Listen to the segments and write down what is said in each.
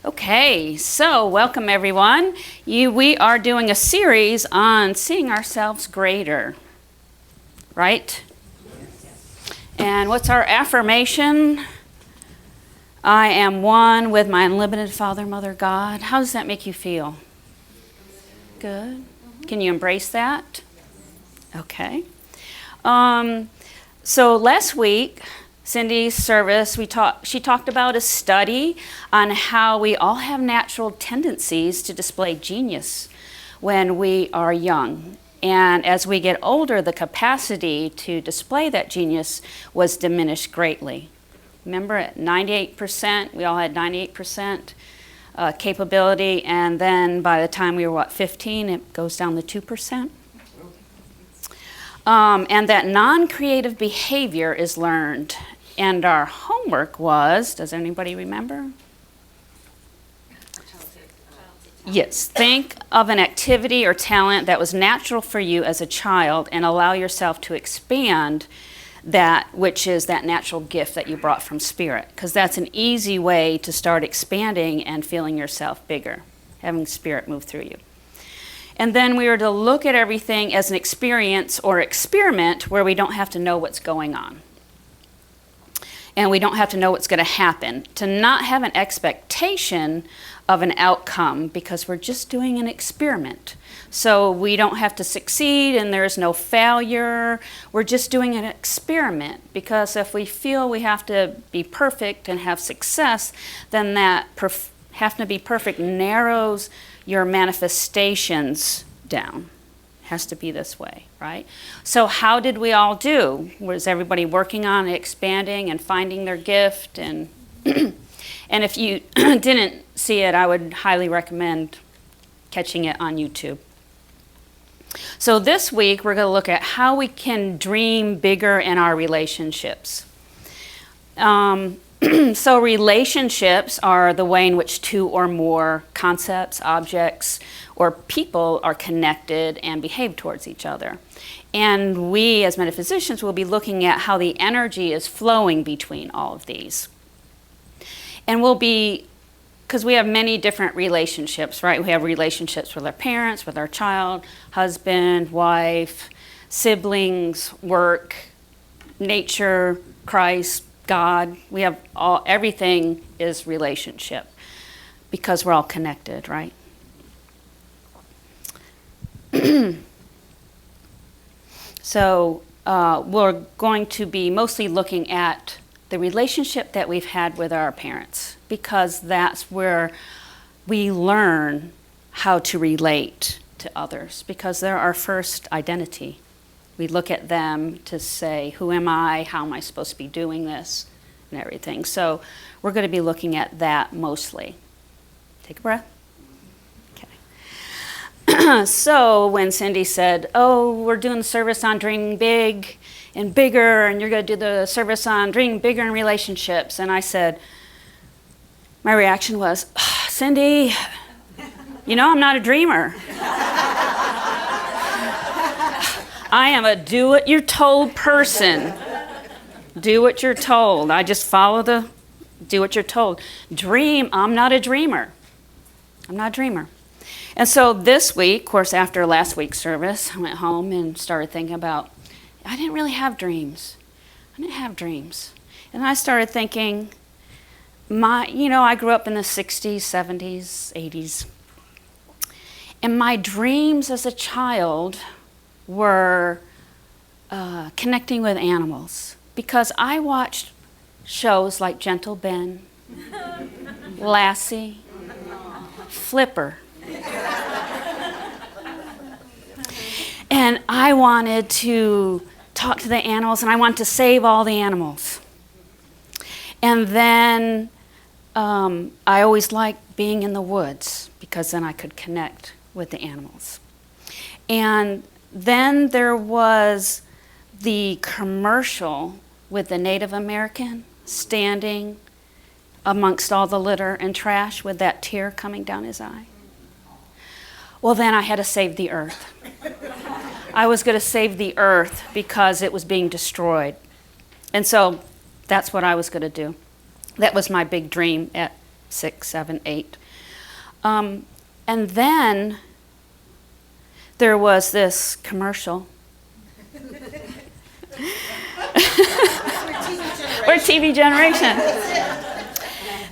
Okay, so welcome everyone. We are doing a series on seeing ourselves greater, right? And what's our affirmation? I am one with my unlimited Father, Mother, God. How does that make you feel? Good. Can you embrace that? Okay. So last week, Cindy's service, she talked about a study on how we all have natural tendencies to display genius when we are young. And as we get older, the capacity to display that genius was diminished greatly. Remember at 98%, we all had 98% capability, and then by the time we were, 15, it goes down to 2%. And that non-creative behavior is learned. And our homework was, does anybody remember? Yes, think of an activity or talent that was natural for you as a child and allow yourself to expand that, which is that natural gift that you brought from Spirit. Because that's an easy way to start expanding and feeling yourself bigger, having Spirit move through you. And then we were to look at everything as an experience or experiment where we don't have to know what's going on. And we don't have to know what's going to happen. To not have an expectation of an outcome because we're just doing an experiment. So we don't have to succeed and there's no failure. We're just doing an experiment because if we feel we have to be perfect and have success, then that having to be perfect narrows your manifestations down. Has to be this way, right? So how did we all do? Was everybody working on expanding and finding their gift? And and if you didn't see it, I would highly recommend catching it on YouTube. So this week we're going to look at how we can dream bigger in our relationships. So relationships are the way in which two or more concepts, objects, or people are connected and behave towards each other. And we, as metaphysicians, will be looking at how the energy is flowing between all of these. And we'll be, because we have many different relationships, right? We have relationships with our parents, with our child, husband, wife, siblings, work, nature, Christ, God. We have everything is relationship because we're all connected, right? So we're going to be mostly looking at the relationship that we've had with our parents because that's where we learn how to relate to others because they're our first identity. We look at them to say, who am I? How am I supposed to be doing this? And everything. So we're going to be looking at that mostly. Take a breath. Okay. So when Cindy said, oh, we're doing the service on dreaming big and bigger, and you're going to do the service on dreaming bigger in relationships. And I said, my reaction was, Cindy, you know I'm not a dreamer. I am a do-what-you're-told person. Do what you're told. I just follow do what you're told. Dream, I'm not a dreamer. I'm not a dreamer. And so this week, of course, after last week's service, I went home and started thinking about, I didn't really have dreams. I didn't have dreams. And I started thinking, I grew up in the 60s, 70s, 80s. And my dreams as a child were connecting with animals because I watched shows like Gentle Ben, Lassie, Flipper. And I wanted to talk to the animals and I wanted to save all the animals. And then I always liked being in the woods because then I could connect with the animals. And then there was the commercial with the Native American standing amongst all the litter and trash with that tear coming down his eye. Well, then I had to save the earth. I was going to save the earth because it was being destroyed. And so that's what I was going to do. That was my big dream at 6, 7, 8. And then there was this commercial. We're TV generation.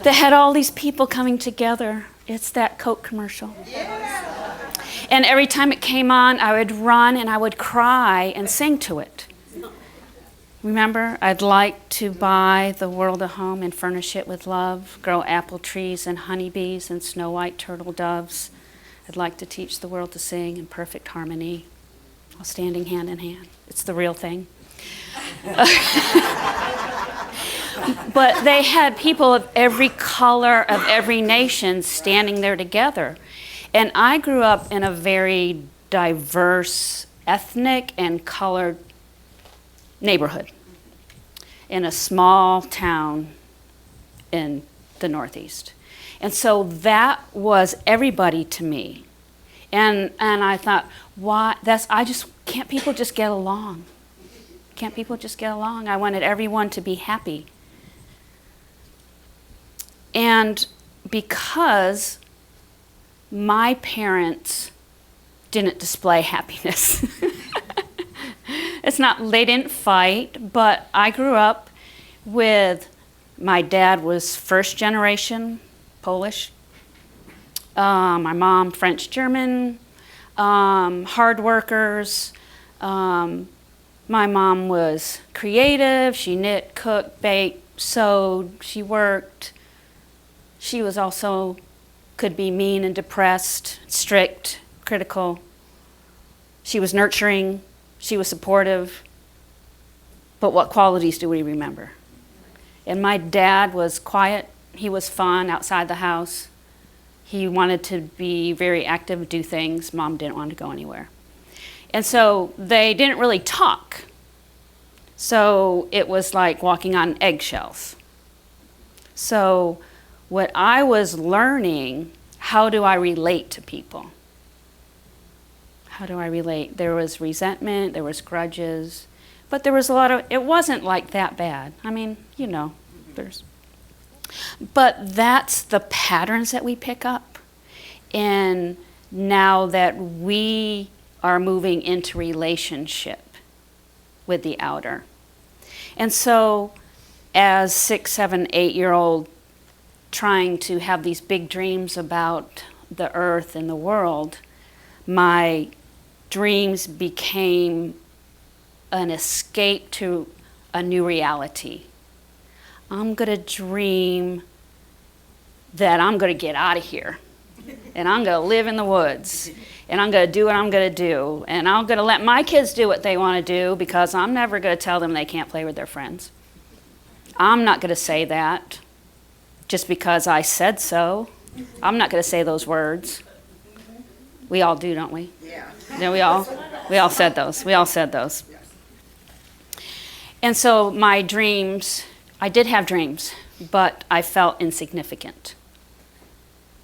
That had all these people coming together. It's that Coke commercial. And every time it came on, I would run and I would cry and sing to it. Remember, I'd like to buy the world a home and furnish it with love, grow apple trees and honeybees and snow white turtle doves. I'd like to teach the world to sing in perfect harmony while standing hand in hand. It's the real thing. But they had people of every color, of every nation standing there together. And I grew up in a very diverse, ethnic and colored neighborhood in a small town in the Northeast. And so that was everybody to me. And I thought, why? Can't people just get along? Can't people just get along? I wanted everyone to be happy. And because my parents didn't display happiness, they didn't fight, but I grew up with, my dad was first generation Polish, my mom French German, hard workers. My mom was creative. She knit, cooked, baked, sewed. She worked. She was also, could be mean and depressed, strict, critical. She was nurturing. She was supportive. But what qualities do we remember? And my dad was quiet. He was fun outside the house. He wanted to be very active, do things. Mom didn't want to go anywhere. And so they didn't really talk. So it was like walking on eggshells. So what I was learning, how do I relate to people? How do I relate? There was resentment, there was grudges, but there was a lot of, it wasn't like that bad. I mean, but that's the patterns that we pick up. And now that we are moving into relationship with the outer. And so as 6, 7, 8-year-old trying to have these big dreams about the earth and the world, my dreams became an escape to a new reality. I'm going to dream that I'm going to get out of here and I'm going to live in the woods and I'm going to do what I'm going to do and I'm going to let my kids do what they want to do because I'm never going to tell them they can't play with their friends. I'm not going to say that just because I said so. I'm not going to say those words. We all do, don't we? Yeah. Yeah, we all said those. We all said those. And so my dreams, I did have dreams, but I felt insignificant.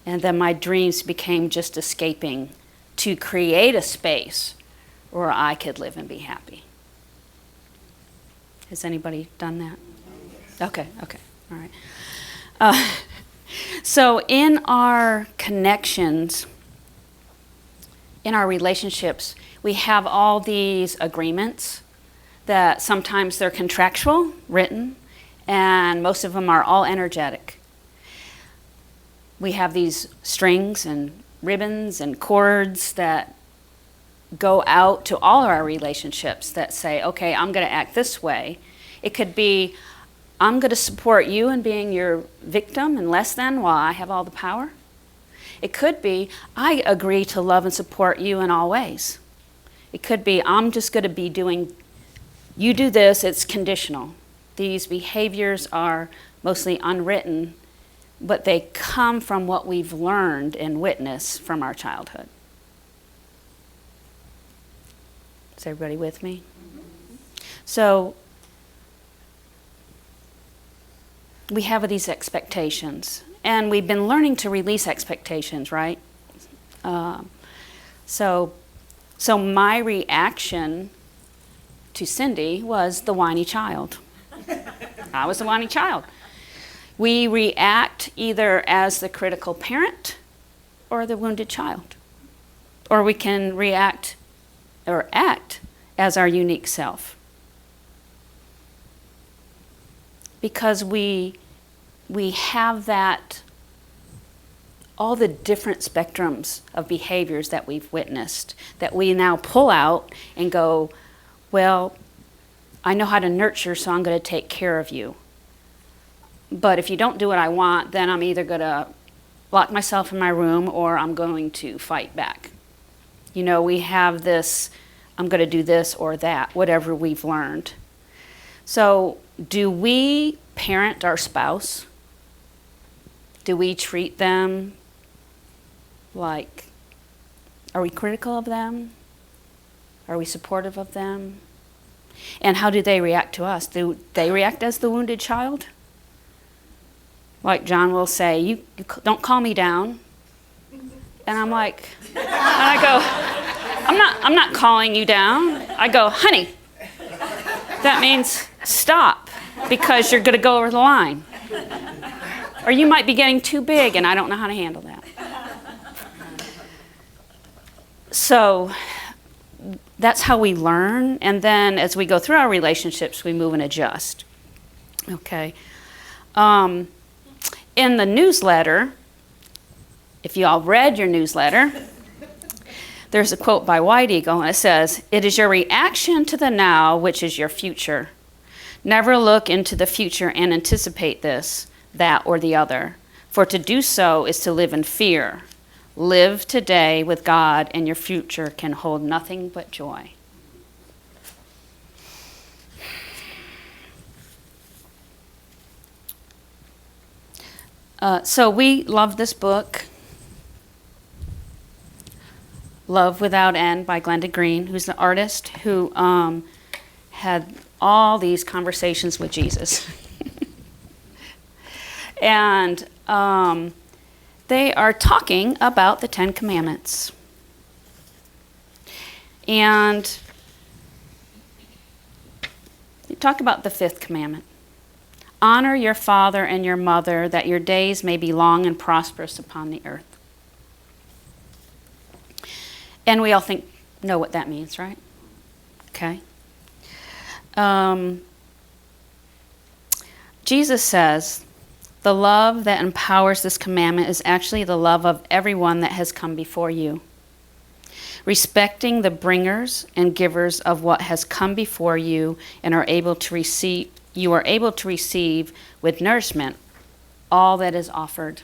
And then my dreams became just escaping to create a space where I could live and be happy. Has anybody done that? Okay, all right. So in our connections, in our relationships, we have all these agreements that sometimes they're contractual, written, and most of them are all energetic. We have these strings and ribbons and cords that go out to all of our relationships that say, okay, I'm going to act this way. It could be, I'm going to support you in being your victim and less than while I have all the power. It could be, I agree to love and support you in all ways. It could be, I'm just going to be doing, you do this, it's conditional. These behaviors are mostly unwritten, but they come from what we've learned and witnessed from our childhood. Is everybody with me? So we have these expectations, and we've been learning to release expectations, right? So my reaction to Cindy was the whiny child. I was the whiny child. We react either as the critical parent or the wounded child. Or we can react or act as our unique self. Because we have that, all the different spectrums of behaviors that we've witnessed, that we now pull out and go, well, I know how to nurture, so I'm going to take care of you. But if you don't do what I want, then I'm either going to lock myself in my room or I'm going to fight back. You know, we have this, I'm going to do this or that, whatever we've learned. So, do we parent our spouse? Do we treat them like, are we critical of them? Are we supportive of them? And how do they react to us? Do they react as the wounded child? Like John will say, you don't call me down. And I'm like, and I go, I'm not calling you down. I go, honey, that means stop, because you're going to go over the line. Or you might be getting too big, and I don't know how to handle that. So that's how we learn. And then as we go through our relationships, we move and adjust. Okay. In the newsletter, if you all read your newsletter, there's a quote by White Eagle, and it says, "It is your reaction to the now which is your future. Never look into the future and anticipate this, that, or the other. For to do so is to live in fear. Live today with God, and your future can hold nothing but joy." So we love this book, Love Without End by Glenda Green, who's the artist who had all these conversations with Jesus. And they are talking about the 10 Commandments. And they talk about the 5th commandment. Honor your father and your mother, that your days may be long and prosperous upon the earth. And we all know what that means, right? Okay. Jesus says, the love that empowers this commandment is actually the love of everyone that has come before you. Respecting the bringers and givers of what has come before you and are able to receive, you are able to receive with nourishment all that is offered.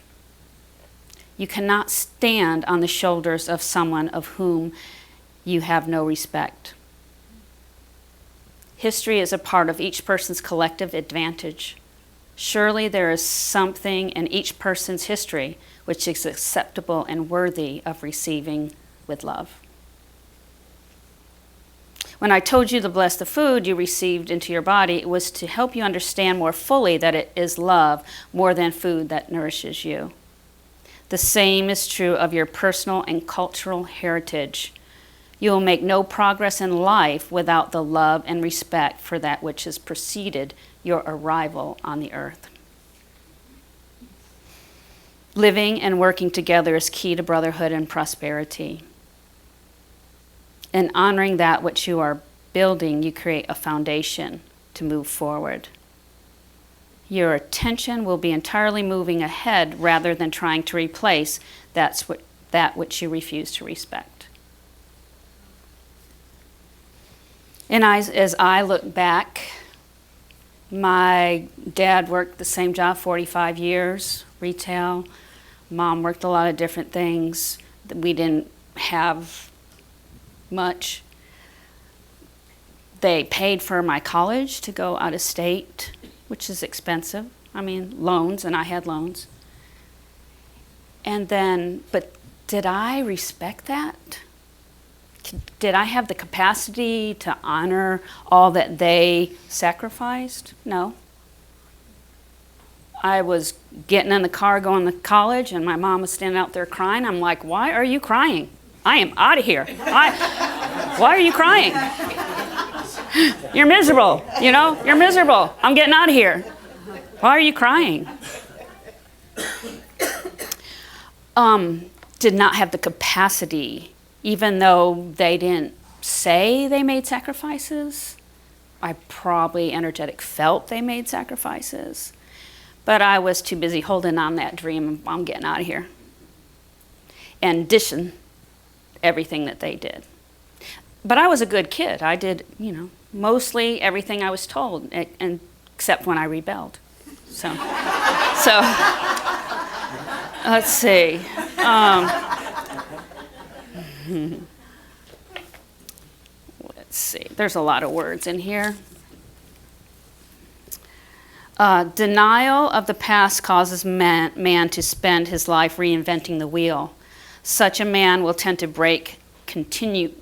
You cannot stand on the shoulders of someone of whom you have no respect. History is a part of each person's collective advantage. Surely there is something in each person's history which is acceptable and worthy of receiving with love. When I told you to bless the food you received into your body, it was to help you understand more fully that it is love more than food that nourishes you. The same is true of your personal and cultural heritage. You will make no progress in life without the love and respect for that which has preceded your arrival on the earth. Living and working together is key to brotherhood and prosperity. In honoring that which you are building, you create a foundation to move forward. Your attention will be entirely moving ahead rather than trying to replace that which you refuse to respect. And as I look back, my dad worked the same job 45 years, retail. Mom worked a lot of different things. We didn't have much. They paid for my college to go out of state, which is expensive. I mean, loans, and I had loans. And then, but did I respect that? Did I have the capacity to honor all that they sacrificed? No. I was getting in the car going to college, and my mom was standing out there crying. I'm like, why are you crying? I am out of here. Why are you crying? You're miserable, you're miserable. I'm getting out of here. Why are you crying? did not have the capacity, even though they didn't say they made sacrifices. I probably energetic felt they made sacrifices, but I was too busy holding on that dream. I'm getting out of here, and dishing everything that they did. But I was a good kid. I did, mostly everything I was told, and except when I rebelled. So let's see. Let's see. There's a lot of words in here. Denial of the past causes man to spend his life reinventing the wheel. Such a man will tend to break continuity.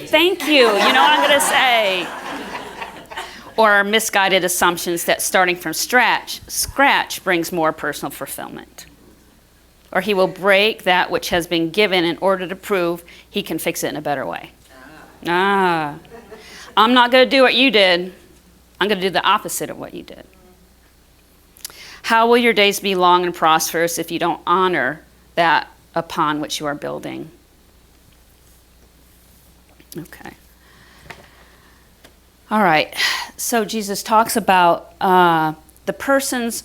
Thank you. You know what I'm going to say. Or misguided assumptions that starting from scratch brings more personal fulfillment. Or he will break that which has been given in order to prove he can fix it in a better way. I'm not going to do what you did. I'm going to do the opposite of what you did. How will your days be long and prosperous if you don't honor that upon which you are building? Okay. All right. So Jesus talks about a person's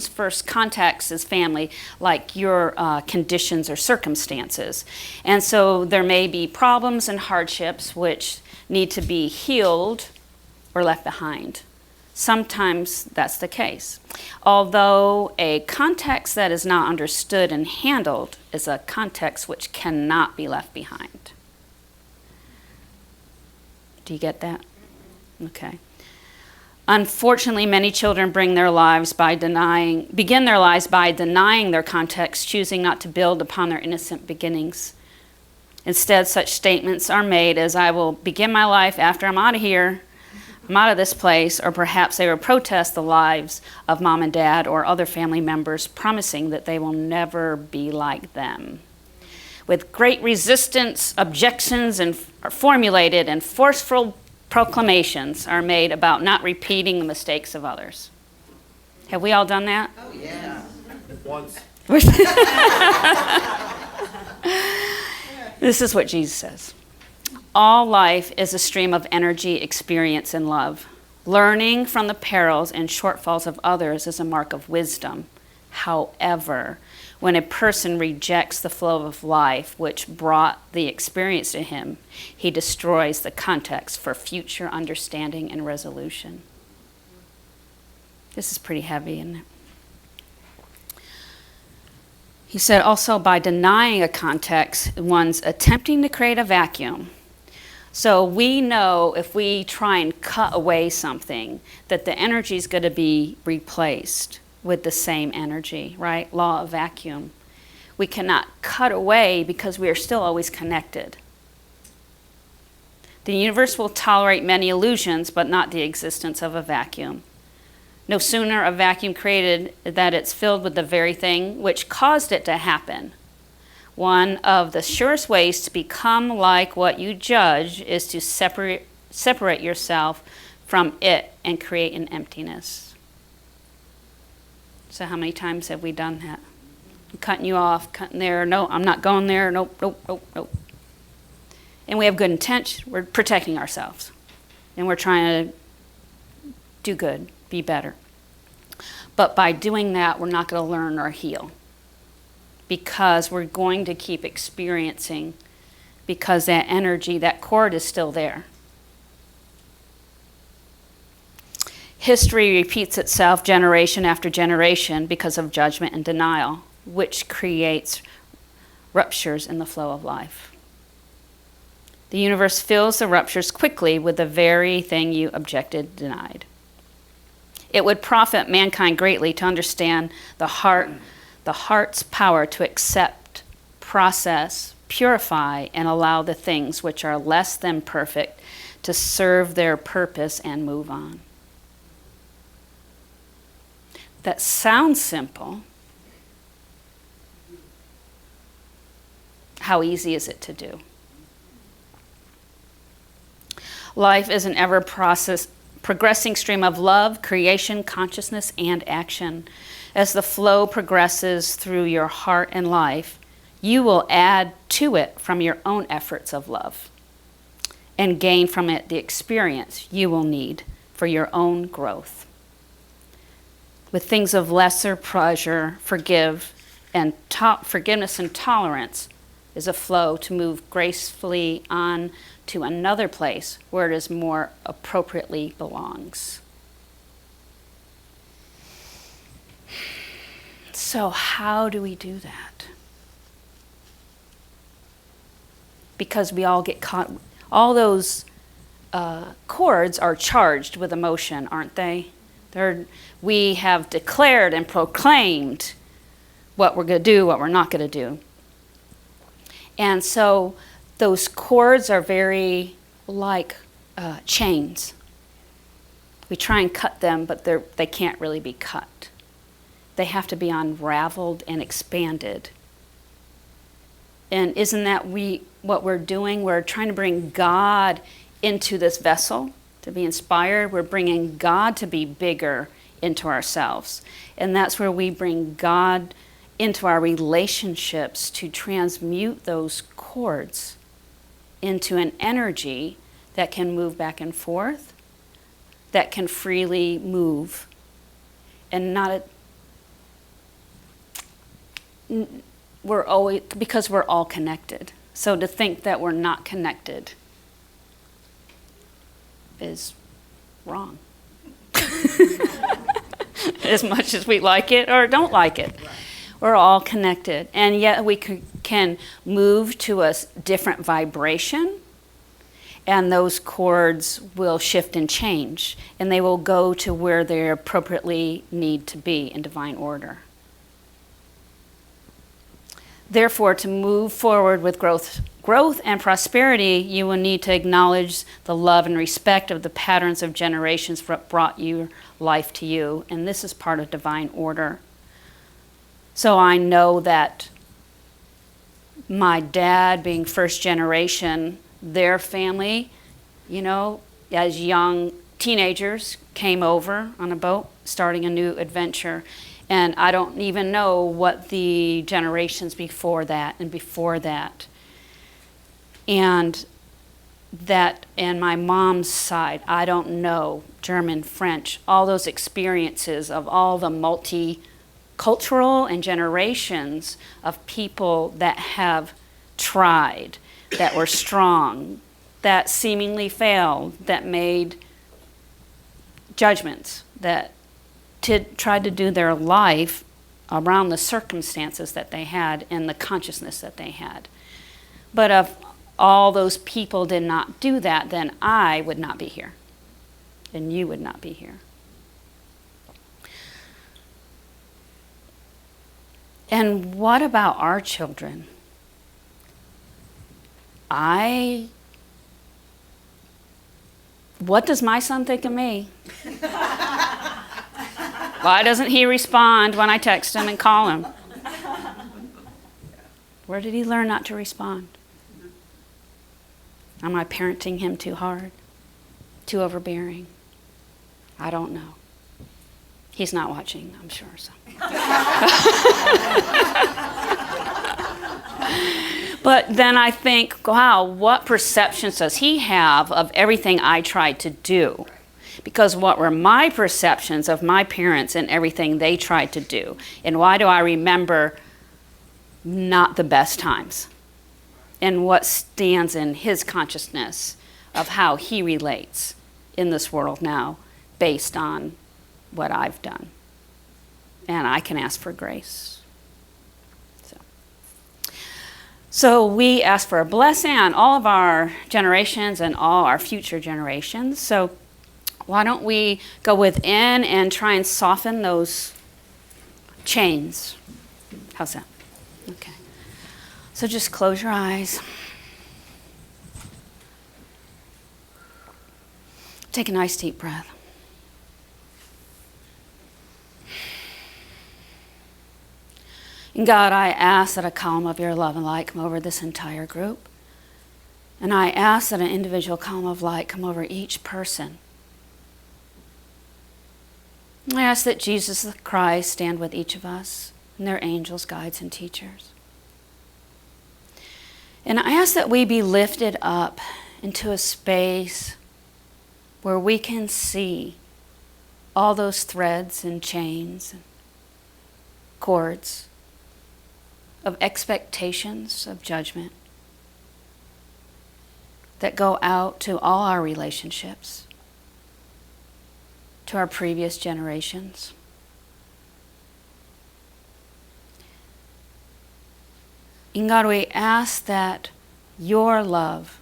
first context is family, like your conditions or circumstances. And so there may be problems and hardships which need to be healed or left behind. Sometimes that's the case. Although a context that is not understood and handled is a context which cannot be left behind. Do you get that? Okay. Unfortunately, many children begin their lives by denying their context, choosing not to build upon their innocent beginnings. Instead, such statements are made as, I will begin my life after I'm out of here, I'm out of this place, or perhaps they will protest the lives of mom and dad or other family members, promising that they will never be like them. With great resistance, objections are formulated and forceful proclamations are made about not repeating the mistakes of others. Have we all done that? Oh, yeah. Once. This is what Jesus says. All life is a stream of energy, experience, and love. Learning from the perils and shortfalls of others is a mark of wisdom. However, when a person rejects the flow of life which brought the experience to him, he destroys the context for future understanding and resolution. This is pretty heavy, isn't it? He said also by denying a context, one's attempting to create a vacuum. So we know if we try and cut away something, that the energy is going to be replaced with the same energy, right? Law of vacuum. We cannot cut away because we are still always connected. The universe will tolerate many illusions, but not the existence of a vacuum. No sooner a vacuum created that it's filled with the very thing which caused it to happen. One of the surest ways to become like what you judge is to separate yourself from it and create an emptiness. So how many times have we done that? I'm cutting you off, cutting there. No, I'm not going there. Nope, nope, nope, nope. And we have good intention. We're protecting ourselves. And we're trying to do good, be better. But by doing that, we're not going to learn or heal. Because we're going to keep experiencing, because that energy, that cord is still there. History repeats itself generation after generation because of judgment and denial, which creates ruptures in the flow of life. The universe fills the ruptures quickly with the very thing you objected, denied. It would profit mankind greatly to understand the heart's power to accept, process, purify, and allow the things which are less than perfect to serve their purpose and move on. That sounds simple. How easy is it to do? Life is an ever progressing stream of love, creation, consciousness, and action. As the flow progresses through your heart and life, you will add to it from your own efforts of love and gain from it the experience you will need for your own growth. With things of lesser pleasure, forgiveness and tolerance is a flow to move gracefully on to another place where it is more appropriately belongs. So how do we do that? Because we all get caught, all those chords are charged with emotion, aren't they? We have declared and proclaimed what we're going to do, what we're not going to do. And so those chords are very like chains. We try and cut them, but they can't really be cut. They have to be unraveled and expanded. And isn't that what we're doing? We're trying to bring God into this vessel to be inspired. We're bringing God to be bigger into ourselves. And that's where we bring God into our relationships to transmute those chords into an energy that can move back and forth, that can freely move, and because we're all connected. So to think that we're not connected is wrong. As much as we like it or don't like it. We're all connected. And yet we can move to a different vibration, and those chords will shift and change, and they will go to where they appropriately need to be in divine order. Therefore, to move forward with growth and prosperity, you will need to acknowledge the love and respect of the patterns of generations that brought your life to you. And this is part of divine order. So I know that my dad, being first generation, their family, as young teenagers, came over on a boat, starting a new adventure. And I don't even know what the generations before that and before that. And my mom's side, I don't know, German, French, all those experiences of all the multicultural and generations of people that have tried, that were strong, that seemingly failed, that made judgments, that tried to do their life around the circumstances that they had and the consciousness that they had. But if all those people did not do that, then I would not be here, and you would not be here. And what about our children? What does my son think of me? Why doesn't he respond when I text him and call him? Where did he learn not to respond? Am I parenting him too hard? Too overbearing? I don't know. He's not watching, I'm sure. So. But then I think, wow, what perceptions does he have of everything I tried to do? Because what were my perceptions of my parents and everything they tried to do? And why do I remember not the best times? And what stands in his consciousness of how he relates in this world now based on what I've done? And I can ask for grace. So we ask for a blessing on all of our generations and all our future generations. So why don't we go within and try and soften those chains? How's that? Okay. So just close your eyes. Take a nice deep breath. And God, I ask that a column of your love and light come over this entire group. And I ask that an individual column of light come over each person I ask that Jesus the Christ stand with each of us and their angels, guides, and teachers. And I ask that we be lifted up into a space where we can see all those threads and chains and cords of expectations of judgment that go out to all our relationships, to our previous generations. And God, we ask that your love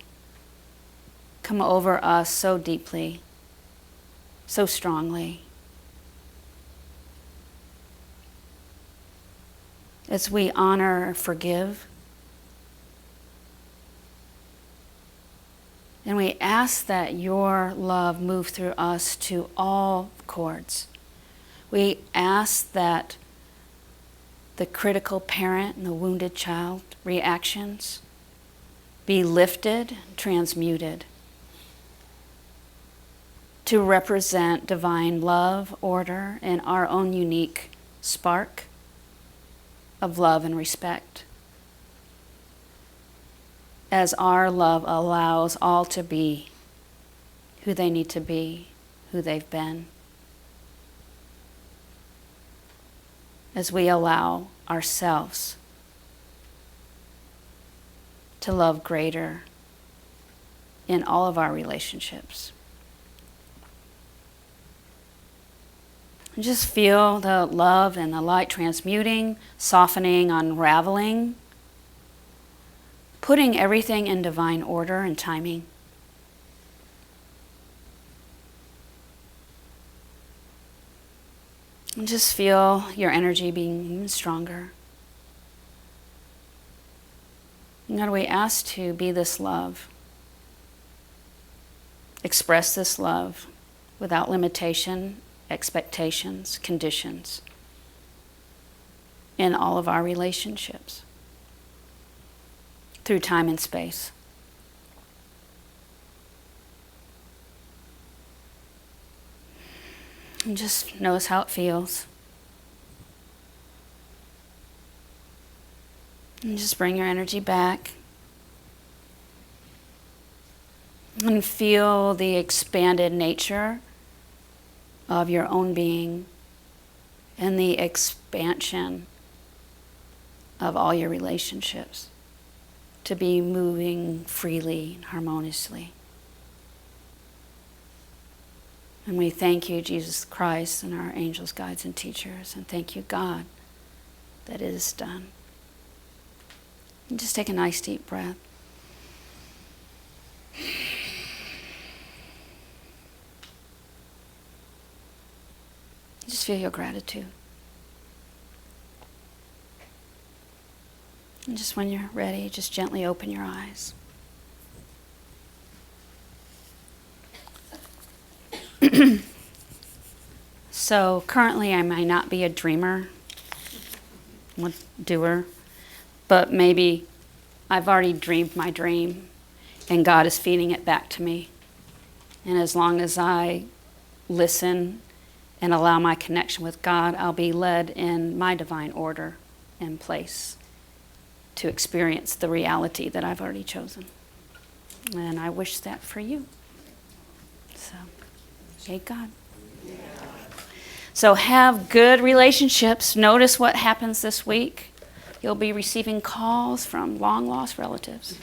come over us so deeply, so strongly, as we honor and forgive. And we ask that your love move through us to all chords. We ask that the critical parent and the wounded child reactions be lifted, transmuted to represent divine love, order, and our own unique spark of love and respect, as our love allows all to be who they need to be, who they've been, as we allow ourselves to love greater in all of our relationships. And just feel the love and the light transmuting, softening, unraveling, putting everything in divine order and timing. And just feel your energy being even stronger. And God, we ask to be this love, express this love without limitation, expectations, conditions in all of our relationships through time and space. And just notice how it feels. And just bring your energy back. And feel the expanded nature of your own being and the expansion of all your relationships to be moving freely and harmoniously. And we thank you, Jesus Christ, and our angels, guides, and teachers. And thank you, God, that it is done. And just take a nice deep breath. Just feel your gratitude. And just when you're ready, just gently open your eyes. So currently I might not be a dreamer, a doer, but maybe I've already dreamed my dream and God is feeding it back to me. And as long as I listen and allow my connection with God, I'll be led in my divine order and place to experience the reality that I've already chosen. And I wish that for you. So, yay God. So have good relationships. Notice what happens this week. You'll be receiving calls from long-lost relatives.